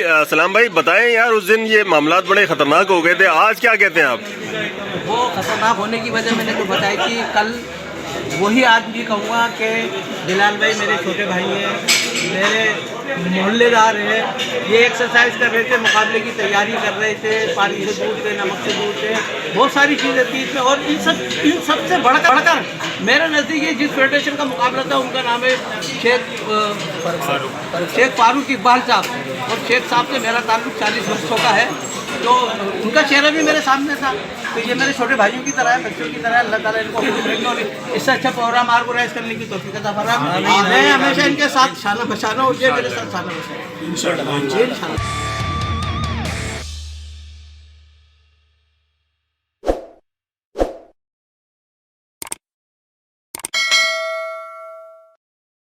सलाम भाई बताएं यार, उस दिन ये मामलात बड़े खतरनाक हो गए थे, आज क्या कहते हैं आप? वो खतरनाक होने की वजह मैंने तो बताई कि कल वही आदमी कहूँगा कि बिलाल भाई मेरे छोटे भाई हैं, मेरे मोहल्लेदार हैं। ये एक्सरसाइज कर रहे थे, मुकाबले की तैयारी कर रहे थे, पानी से दूर थे, नमक से दूर थे, बहुत सारी चीज़ें थी इसमें। और इन सबसे बढ़कर मेरे नज़दीक ये जिस फेडरेशन का मुकाबला था उनका नाम है शेख फारूक इकबाल साहब। और शेख साहब से मेरा ताल्लुक 40 वर्षों का है, तो उनका चेहरा भी मेरे सामने था। तो ये मेरे छोटे भाइयों की तरह है, बच्चों की तरह। अल्लाह ताला इनको इससे अच्छा प्रोग्राम ऑर्गेनाइज करने की तौफीक अता फरमाए। मैं हमेशा इनके साथ शाना बशाना हो, ये मेरे साथ शाना बशाना इंशाल्लाह।